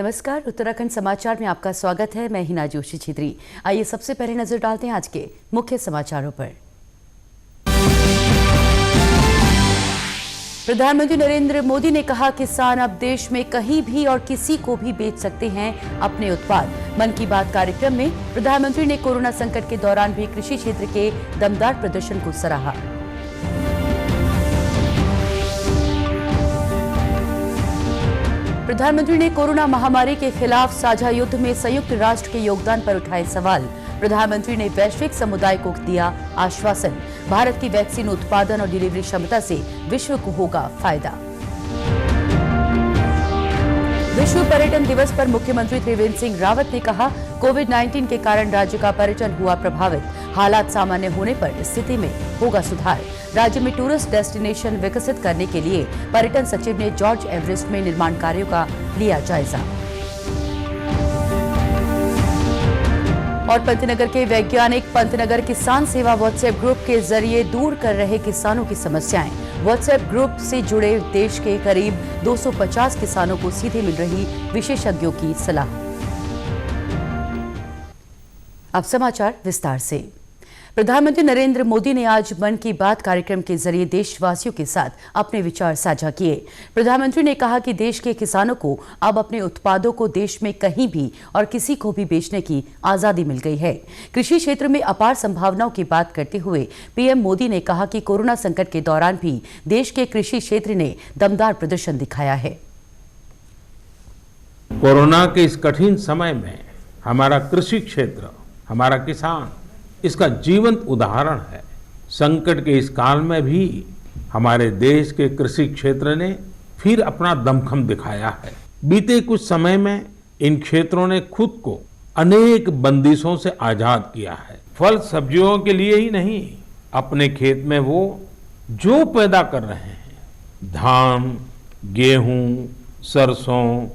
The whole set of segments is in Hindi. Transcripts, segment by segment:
नमस्कार, उत्तराखंड समाचार में आपका स्वागत है। मैं हिना जोशी छित्री। आइए सबसे पहले नजर डालते हैं आज के मुख्य समाचारों पर। प्रधानमंत्री नरेंद्र मोदी ने कहा, किसान अब देश में कहीं भी और किसी को भी बेच सकते हैं अपने उत्पाद। मन की बात कार्यक्रम में प्रधानमंत्री ने कोरोना संकट के दौरान भी कृषि क्षेत्र के दमदार प्रदर्शन को सराहा। प्रधानमंत्री ने कोरोना महामारी के खिलाफ साझा युद्ध में संयुक्त राष्ट्र के योगदान पर उठाए सवाल। प्रधानमंत्री ने वैश्विक समुदाय को दिया आश्वासन, भारत की वैक्सीन उत्पादन और डिलीवरी क्षमता से विश्व को होगा फायदा। विश्व पर्यटन दिवस पर मुख्यमंत्री त्रिवेंद्र सिंह रावत ने कहा, कोविड-19 के कारण राज्य का पर्यटन हुआ प्रभावित, हालात सामान्य होने पर स्थिति में होगा सुधार। राज्य में टूरिस्ट डेस्टिनेशन विकसित करने के लिए पर्यटन सचिव ने जॉर्ज एवरेस्ट में निर्माण कार्यों का लिया जायजा। और पंतनगर के वैज्ञानिक पंतनगर किसान सेवा व्हाट्सएप ग्रुप के जरिए दूर कर रहे किसानों की समस्याएं। व्हाट्सएप ग्रुप से जुड़े देश के करीब 250 किसानों को सीधे मिल रही विशेषज्ञों की सलाह। अब समाचार विस्तार से। प्रधानमंत्री नरेंद्र मोदी ने आज मन की बात कार्यक्रम के जरिए देशवासियों के साथ अपने विचार साझा किए। प्रधानमंत्री ने कहा कि देश के किसानों को अब अपने उत्पादों को देश में कहीं भी और किसी को भी बेचने की आजादी मिल गई है। कृषि क्षेत्र में अपार संभावनाओं की बात करते हुए पीएम मोदी ने कहा कि कोरोना संकट के दौरान भी देश के कृषि क्षेत्र ने दमदार प्रदर्शन दिखाया है। कोरोना के इस कठिन समय में हमारा कृषि क्षेत्र, हमारा किसान इसका जीवंत उदाहरण है। संकट के इस काल में भी हमारे देश के कृषि क्षेत्र ने फिर अपना दमखम दिखाया है। बीते कुछ समय में इन क्षेत्रों ने खुद को अनेक बंदिशों से आजाद किया है। फल सब्जियों के लिए ही नहीं, अपने खेत में वो जो पैदा कर रहे हैं, धान, गेहूं, सरसों,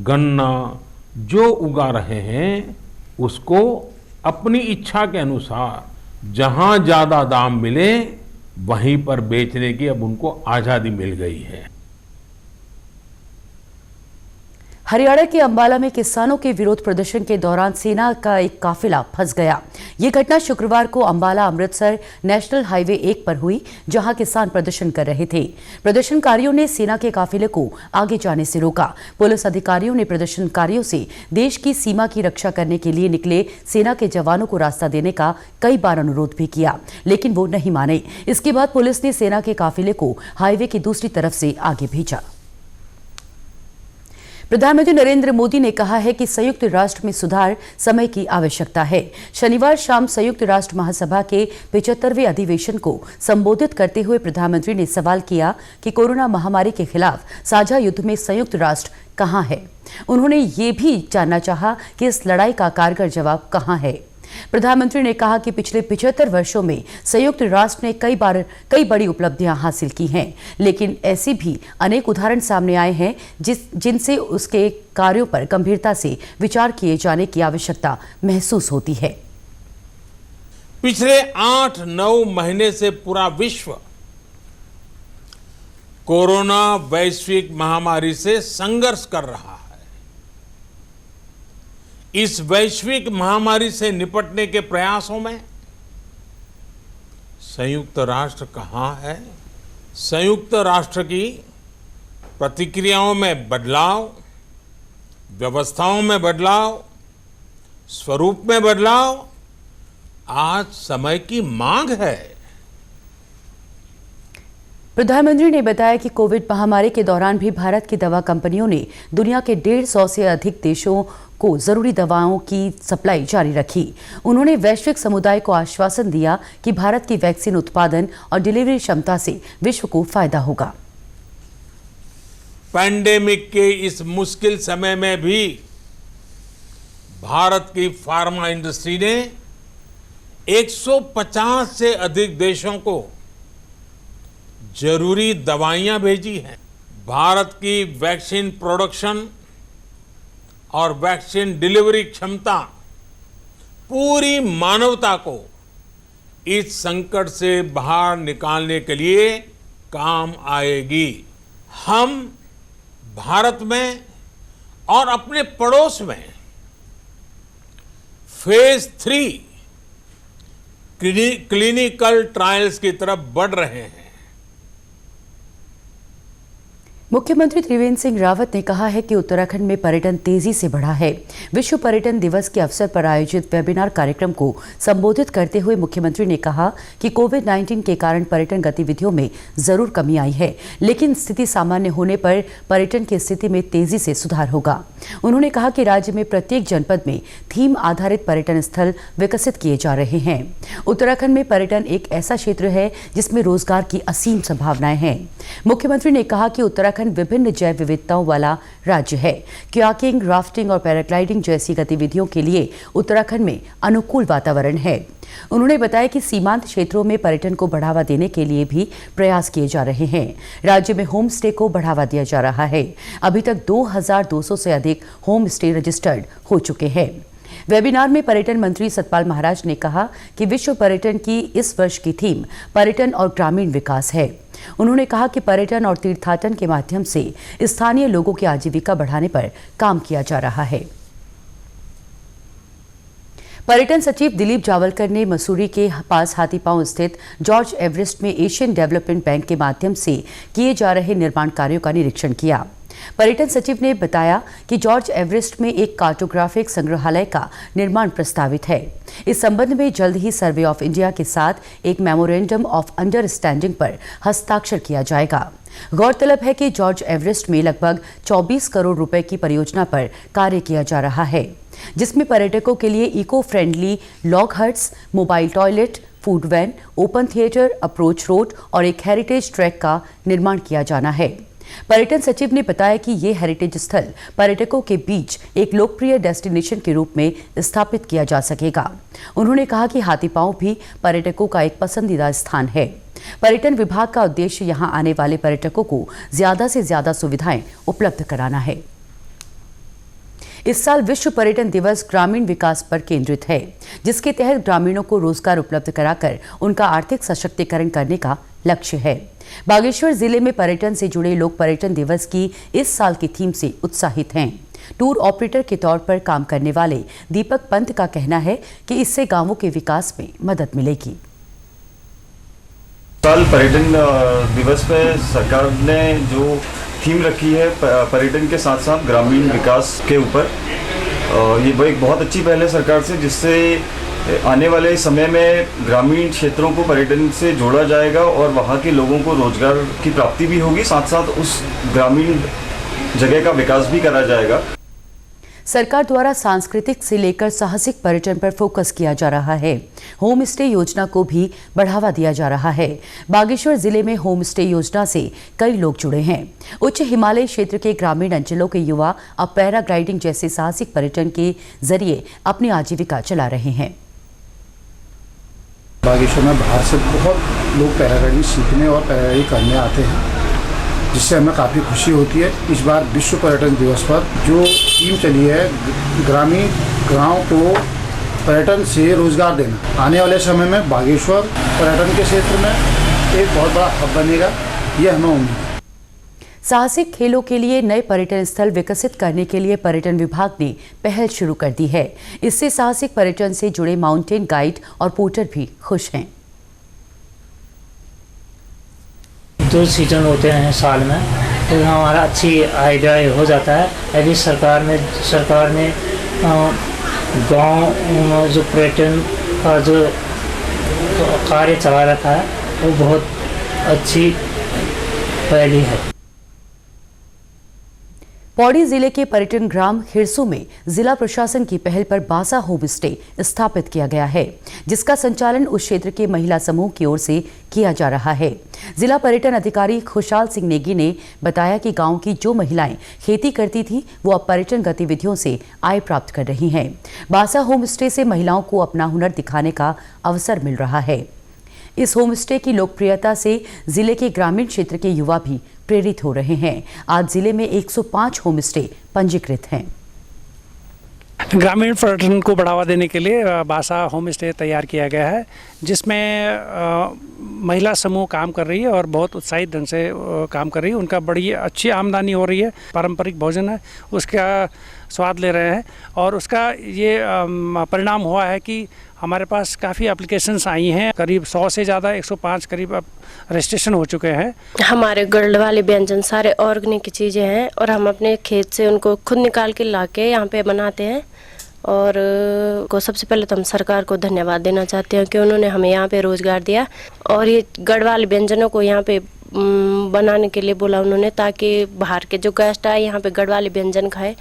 गन्ना जो उगा रहे हैं, उसको अपनी इच्छा के अनुसार जहां ज्यादा दाम मिले वहीं पर बेचने की अब उनको आजादी मिल गई है। हरियाणा के अंबाला में किसानों के विरोध प्रदर्शन के दौरान सेना का एक काफिला फंस गया। ये घटना शुक्रवार को अंबाला अमृतसर नेशनल हाईवे 1 पर हुई, जहां किसान प्रदर्शन कर रहे थे। प्रदर्शनकारियों ने सेना के काफिले को आगे जाने से रोका। पुलिस अधिकारियों ने प्रदर्शनकारियों से देश की सीमा की रक्षा करने के लिए निकले सेना के जवानों को रास्ता देने का कई बार अनुरोध भी किया, लेकिन वो नहीं माने। इसके बाद पुलिस ने सेना के काफिले को हाईवे की दूसरी तरफ से आगे भेजा। प्रधानमंत्री नरेंद्र मोदी ने कहा है कि संयुक्त राष्ट्र में सुधार समय की आवश्यकता है। शनिवार शाम संयुक्त राष्ट्र महासभा के 75वें अधिवेशन को संबोधित करते हुए प्रधानमंत्री ने सवाल किया कि कोरोना महामारी के खिलाफ साझा युद्ध में संयुक्त राष्ट्र कहां है। उन्होंने ये भी जानना चाहा कि इस लड़ाई का कारगर जवाब कहां है। प्रधानमंत्री ने कहा कि पिछले 75 वर्षों में संयुक्त राष्ट्र ने कई बड़ी उपलब्धियां हासिल की हैं, लेकिन ऐसे भी अनेक उदाहरण सामने आए हैं जिनसे उसके कार्यों पर गंभीरता से विचार किए जाने की आवश्यकता महसूस होती है। पिछले 8-9 महीने से पूरा विश्व कोरोना वैश्विक महामारी से संघर्ष कर रहा है। इस वैश्विक महामारी से निपटने के प्रयासों में संयुक्त राष्ट्र कहां है? संयुक्त राष्ट्र की प्रतिक्रियाओं में बदलाव, व्यवस्थाओं में बदलाव, स्वरूप में बदलाव आज समय की मांग है। प्रधानमंत्री ने बताया कि कोविड महामारी के दौरान भी भारत की दवा कंपनियों ने दुनिया के 150 से अधिक देशों को जरूरी दवाओं की सप्लाई जारी रखी। उन्होंने वैश्विक समुदाय को आश्वासन दिया कि भारत की वैक्सीन उत्पादन और डिलीवरी क्षमता से विश्व को फायदा होगा। पैंडेमिक के इस मुश्किल समय में भी भारत की फार्मा इंडस्ट्री ने 150 से अधिक देशों को जरूरी दवाइयां भेजी हैं। भारत की वैक्सीन प्रोडक्शन और वैक्सीन डिलीवरी क्षमता पूरी मानवता को इस संकट से बाहर निकालने के लिए काम आएगी। हम भारत में और अपने पड़ोस में फेज 3 क्लिनिकल ट्रायल्स की तरफ बढ़ रहे हैं। मुख्यमंत्री त्रिवेंद्र सिंह रावत ने कहा है कि उत्तराखंड में पर्यटन तेजी से बढ़ा है। विश्व पर्यटन दिवस के अवसर पर आयोजित वेबिनार कार्यक्रम को संबोधित करते हुए मुख्यमंत्री ने कहा कि कोविड-19 के कारण पर्यटन गतिविधियों में जरूर कमी आई है, लेकिन स्थिति सामान्य होने पर पर्यटन की स्थिति में तेजी से सुधार होगा। उन्होंने कहा कि राज्य में प्रत्येक जनपद में थीम आधारित पर्यटन स्थल विकसित किए जा रहे हैं। उत्तराखंड में पर्यटन एक ऐसा क्षेत्र है जिसमें रोजगार की असीम संभावनाएं हैं। मुख्यमंत्री ने कहा कि उत्तराखंड विभिन्न जैव विविधताओं वाला राज्य है। कयाकिंग, राफ्टिंग और पैराग्लाइडिंग जैसी गतिविधियों के लिए उत्तराखंड में अनुकूल वातावरण है। उन्होंने बताया कि सीमांत क्षेत्रों में पर्यटन को बढ़ावा देने के लिए भी प्रयास किए जा रहे हैं। राज्य में होम स्टे को बढ़ावा दिया जा रहा है। अभी तक 2200 से अधिक होम स्टे रजिस्टर्ड हो चुके हैं। वेबिनार में पर्यटन मंत्री सतपाल महाराज ने कहा कि विश्व पर्यटन की इस वर्ष की थीम पर्यटन और ग्रामीण विकास है। उन्होंने कहा कि पर्यटन और तीर्थाटन के माध्यम से स्थानीय लोगों की आजीविका बढ़ाने पर काम किया जा रहा है। पर्यटन सचिव दिलीप जावलकर ने मसूरी के पास हाथीपांव स्थित जॉर्ज एवरेस्ट में एशियन डेवलपमेंट बैंक के माध्यम से किए जा रहे निर्माण कार्यों का निरीक्षण किया। पर्यटन सचिव ने बताया कि जॉर्ज एवरेस्ट में एक कार्टोग्राफिक संग्रहालय का निर्माण प्रस्तावित है। इस संबंध में जल्द ही सर्वे ऑफ इंडिया के साथ एक मेमोरेंडम ऑफ अंडरस्टैंडिंग पर हस्ताक्षर किया जाएगा। गौरतलब है कि जॉर्ज एवरेस्ट में लगभग 24 करोड़ रुपए की परियोजना पर कार्य किया जा रहा है, जिसमें पर्यटकों के लिए eco friendly log huts, mobile toilet, food van, open theatre, approach road और एक हेरिटेज ट्रैक का निर्माण किया जाना है। पर्यटन सचिव ने बताया कि ये हेरिटेज स्थल पर्यटकों के बीच एक लोकप्रिय डेस्टिनेशन के रूप में स्थापित किया जा सकेगा। उन्होंने कहा कि हाथीपांव भी पर्यटकों का एक पसंदीदा स्थान है। पर्यटन विभाग का उद्देश्य यहां आने वाले पर्यटकों को ज्यादा से ज्यादा सुविधाएं उपलब्ध कराना है। इस साल विश्व पर्यटन दिवस ग्रामीण विकास पर केंद्रित है, जिसके तहत ग्रामीणों को रोजगार उपलब्ध कराकर उनका आर्थिक सशक्तिकरण करने का लक्ष्य है। बागेश्वर जिले में पर्यटन से जुड़े लोग पर्यटन दिवस की इस साल की थीम से उत्साहित हैं। टूर ऑपरेटर के तौर पर काम करने वाले दीपक पंत का कहना है कि इससे गांवों के विकास में मदद मिलेगी। साल पर्यटन दिवस पे सरकार ने जो थीम रखी है पर्यटन के साथ साथ ग्रामीण विकास के ऊपर, ये एक बहुत अच्छी पहल है सरकार से, जिससे आने वाले समय में ग्रामीण क्षेत्रों को पर्यटन से जोड़ा जाएगा और वहाँ के लोगों को रोजगार की प्राप्ति भी होगी, साथ साथ उस ग्रामीण जगह का विकास भी करा जाएगा। सरकार द्वारा सांस्कृतिक से लेकर साहसिक पर्यटन पर फोकस किया जा रहा है। होम स्टे योजना को भी बढ़ावा दिया जा रहा है। बागेश्वर जिले में होम स्टे योजना से कई लोग जुड़े हैं। उच्च हिमालय क्षेत्र के ग्रामीण अंचलों के युवा अब पैराग्लाइडिंग जैसे साहसिक पर्यटन के जरिए अपनी आजीविका चला रहे हैं। बागेश्वर में बाहर से बहुत लोग पैराग्लाइडिंग सीखने और पैराग्लाइडिंग करने आते हैं, जिससे हमें काफ़ी खुशी होती है। इस बार विश्व पर्यटन दिवस पर जो थीम चली है ग्रामीण गांव को पर्यटन से रोजगार देना, आने वाले समय में बागेश्वर पर्यटन के क्षेत्र में एक बहुत बड़ा हब बनेगा, यह हमें उम्मीद है। साहसिक खेलों के लिए नए पर्यटन स्थल विकसित करने के लिए पर्यटन विभाग ने पहल शुरू कर दी है। इससे साहसिक पर्यटन से जुड़े माउंटेन गाइड और पोर्टर भी खुश हैं। 2 सीजन होते हैं साल में, तो हमारा अच्छी आइडिया हो जाता है। अभी सरकार ने गांव जो पर्यटन का जो कार्य चला रखा है वो बहुत अच्छी पहली है। पौड़ी जिले के पर्यटन ग्राम हिरसू में जिला प्रशासन की पहल पर बासा होम स्टे स्थापित किया गया है, जिसका संचालन उस क्षेत्र के महिला समूह की ओर से किया जा रहा है। जिला पर्यटन अधिकारी खुशहाल सिंह नेगी ने बताया कि गांव की जो महिलाएं खेती करती थी वो अब पर्यटन गतिविधियों से आय प्राप्त कर रही हैं। बासा होम स्टे से महिलाओं को अपना हुनर दिखाने का अवसर मिल रहा है। इस होम स्टे की लोकप्रियता से जिले के ग्रामीण क्षेत्र के युवा भी प्रेरित हो रहे हैं। आज जिले में 105 होम स्टे पंजीकृत हैं। ग्रामीण पर्यटन को बढ़ावा देने के लिए बासा होम स्टे तैयार किया गया है, जिसमें महिला समूह काम कर रही है और बहुत उत्साहित ढंग से काम कर रही है। उनका बड़ी अच्छी आमदनी हो रही है। पारंपरिक भोजन है उसका स्वाद ले रहे हैं और उसका ये परिणाम हुआ है कि हमारे पास काफ़ी एप्लीकेशंस आई हैं। करीब 100 से ज़्यादा 105 करीब अब रजिस्ट्रेशन हो चुके हैं। हमारे गढ़ वाले व्यंजन सारे ऑर्गेनिक की चीज़ें हैं और हम अपने खेत से उनको खुद निकाल के ला के यहाँ पे बनाते हैं। और को सबसे पहले तो हम सरकार को धन्यवाद देना चाहते हैं कि उन्होंने हमें यहाँ पे रोज़गार दिया और ये गढ़ वाले व्यंजनों को यहाँ पे बनाने के लिए बोला उन्होंने, ताकि बाहर के जो गेस्ट आए यहाँ पे गढ़ वाले व्यंजन खाए।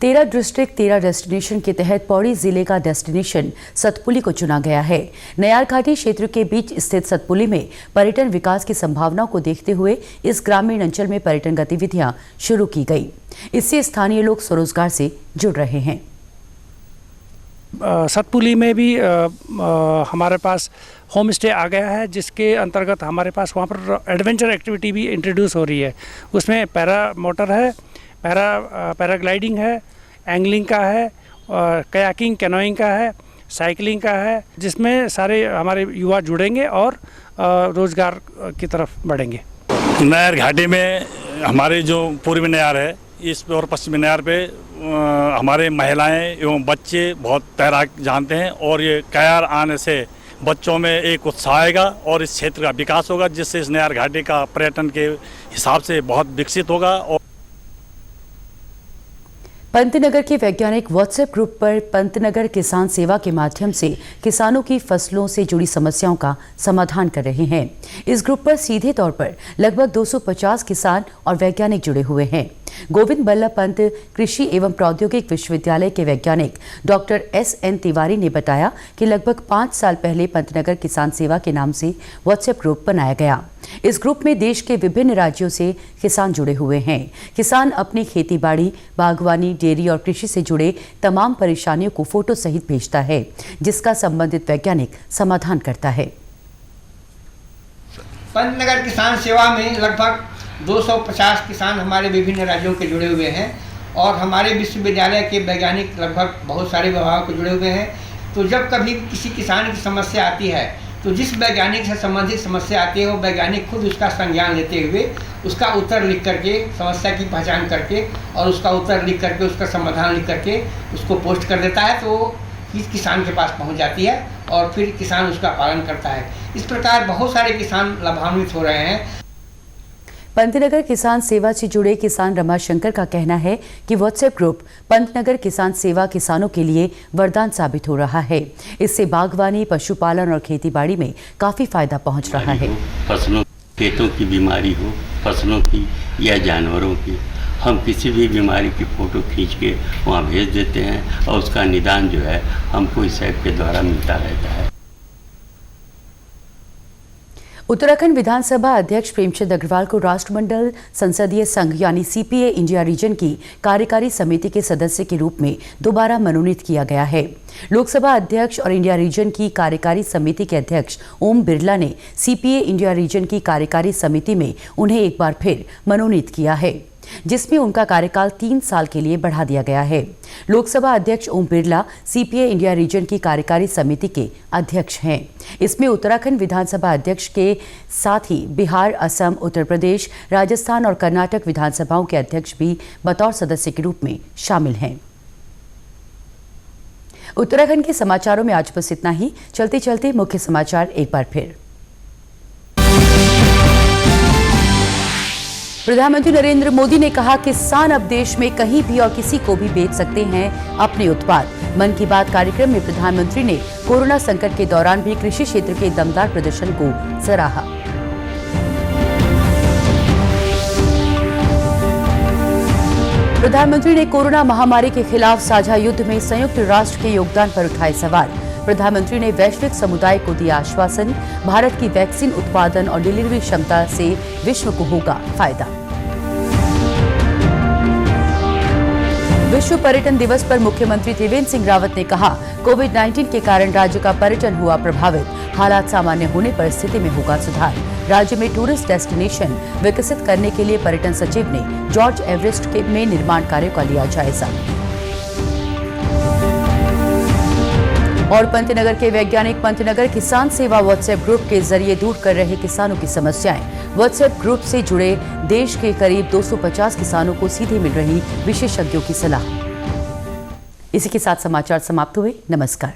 13 डिस्ट्रिक्ट 13 डेस्टिनेशन के तहत पौड़ी जिले का डेस्टिनेशन सतपुली को चुना गया है। नयार घाटी क्षेत्र के बीच स्थित सतपुली में पर्यटन विकास की संभावनाओं को देखते हुए इस ग्रामीण अंचल में पर्यटन गतिविधियां शुरू की गई। इससे स्थानीय लोग स्वरोजगार से जुड़ रहे हैं। सतपुली में भी हमारे पास होम स्टे आ गया है, जिसके अंतर्गत हमारे पास वहाँ पर एडवेंचर एक्टिविटी भी इंट्रोड्यूस हो रही है। उसमें पैरा मोटर है, पैराग्लाइडिंग है, एंगलिंग का है, कयाकिंग कैनोइंग का है, साइकिलिंग का है, जिसमें सारे हमारे युवा जुड़ेंगे और रोज़गार की तरफ बढ़ेंगे। नयार घाटी में हमारे जो पूर्वी नयार है, इस और पश्चिमी नयार पे हमारे महिलाएं एवं बच्चे बहुत तैराक जानते हैं और ये कयार आने से बच्चों में एक उत्साह आएगा और इस क्षेत्र का विकास होगा, जिससे इस नयार घाटी का पर्यटन के हिसाब से बहुत विकसित होगा। और पंतनगर के वैज्ञानिक व्हाट्सएप ग्रुप पर पंतनगर किसान सेवा के माध्यम से किसानों की फसलों से जुड़ी समस्याओं का समाधान कर रहे हैं। इस ग्रुप पर सीधे तौर पर लगभग 250 किसान और वैज्ञानिक जुड़े हुए हैं। गोविंद बल्लभ पंत कृषि एवं प्रौद्योगिक विश्वविद्यालय के वैज्ञानिक डॉक्टर SN तिवारी ने बताया कि लगभग 5 साल पहले पंतनगर किसान सेवा के नाम से व्हाट्सएप ग्रुप बनाया गया। इस ग्रुप में देश के विभिन्न राज्यों से किसान जुड़े हुए हैं। किसान अपनी खेतीबाड़ी, बागवानी, डेयरी और कृषि से जुड़े तमाम परेशानियों को फोटो सहित भेजता है, जिसका संबंधित वैज्ञानिक समाधान करता है। पंतनगर किसान सेवा में लगभग 250 किसान हमारे विभिन्न राज्यों के जुड़े हुए हैं और हमारे विश्वविद्यालय के वैज्ञानिक लगभग बहुत सारे विभागों के जुड़े हुए हैं। तो जब कभी किसी किसान की समस्या आती है तो जिस वैज्ञानिक से संबंधित समस्या आती है वो वैज्ञानिक खुद उसका संज्ञान लेते हुए उसका उत्तर लिख करके, समस्या की पहचान करके और उसका उत्तर लिख करके, उसका समाधान लिख करके उसको पोस्ट कर देता है, तो इस किसान के पास पहुंच जाती है और फिर किसान उसका पालन करता है। इस प्रकार बहुत सारे किसान लाभान्वित हो रहे हैं। पंतनगर किसान सेवा से जुड़े किसान रमाशंकर का कहना है कि व्हाट्सएप ग्रुप पंतनगर किसान सेवा किसानों के लिए वरदान साबित हो रहा है। इससे बागवानी, पशुपालन और खेतीबाड़ी में काफी फायदा पहुंच रहा है। फसलों, खेतों की बीमारी हो, फसलों की या जानवरों की, हम किसी भी बीमारी की फोटो खींच के वहाँ भेज देते हैं और उसका निदान जो है हमको इस ऐप के द्वारा मिलता रहता है। उत्तराखंड विधानसभा अध्यक्ष प्रेमचंद अग्रवाल को राष्ट्रमंडल संसदीय संघ यानी CPA इंडिया रीजन की कार्यकारी समिति के सदस्य के रूप में दोबारा मनोनीत किया गया है। लोकसभा अध्यक्ष और इंडिया रीजन की कार्यकारी समिति के अध्यक्ष ओम बिरला ने CPA इंडिया रीजन की कार्यकारी समिति में उन्हें एक बार फिर मनोनीत किया है, जिसमें उनका कार्यकाल 3 साल के लिए बढ़ा दिया गया है। लोकसभा अध्यक्ष Om Birla CPA India region की कार्यकारी समिति के अध्यक्ष हैं। इसमें उत्तराखंड विधानसभा अध्यक्ष के साथ ही बिहार, असम, उत्तर प्रदेश, राजस्थान और कर्नाटक विधानसभाओं के अध्यक्ष भी बतौर सदस्य के रूप में शामिल हैं। उत्तराखंड के समाचारों में आज बस इतना ही। चलते चलते मुख्य समाचार एक बार फिर। प्रधानमंत्री नरेंद्र मोदी ने कहा किसान अब देश में कहीं भी और किसी को भी बेच सकते हैं अपने उत्पाद। मन की बात कार्यक्रम में प्रधानमंत्री ने कोरोना संकट के दौरान भी कृषि क्षेत्र के दमदार प्रदर्शन को सराहा। प्रधानमंत्री ने कोरोना महामारी के खिलाफ साझा युद्ध में संयुक्त राष्ट्र के योगदान पर उठाए सवाल। प्रधानमंत्री ने वैश्विक समुदाय को दिया आश्वासन, भारत की वैक्सीन उत्पादन और डिलीवरी क्षमता से विश्व को होगा फायदा। विश्व पर्यटन दिवस पर मुख्यमंत्री त्रिवेंद्र सिंह रावत ने कहा, कोविड-19 के कारण राज्य का पर्यटन हुआ प्रभावित, हालात सामान्य होने पर स्थिति में होगा सुधार। राज्य में टूरिस्ट डेस्टिनेशन विकसित करने के लिए पर्यटन सचिव ने जॉर्ज एवरेस्ट में निर्माण कार्यों का लिया जायजा। और पंतनगर के वैज्ञानिक पंतनगर किसान सेवा व्हाट्सएप ग्रुप के जरिए दूर कर रहे किसानों की समस्याएं। व्हाट्सएप ग्रुप से जुड़े देश के करीब 250 किसानों को सीधे मिल रही विशेषज्ञों की सलाह। इसी के साथ समाचार समाप्त हुए। नमस्कार।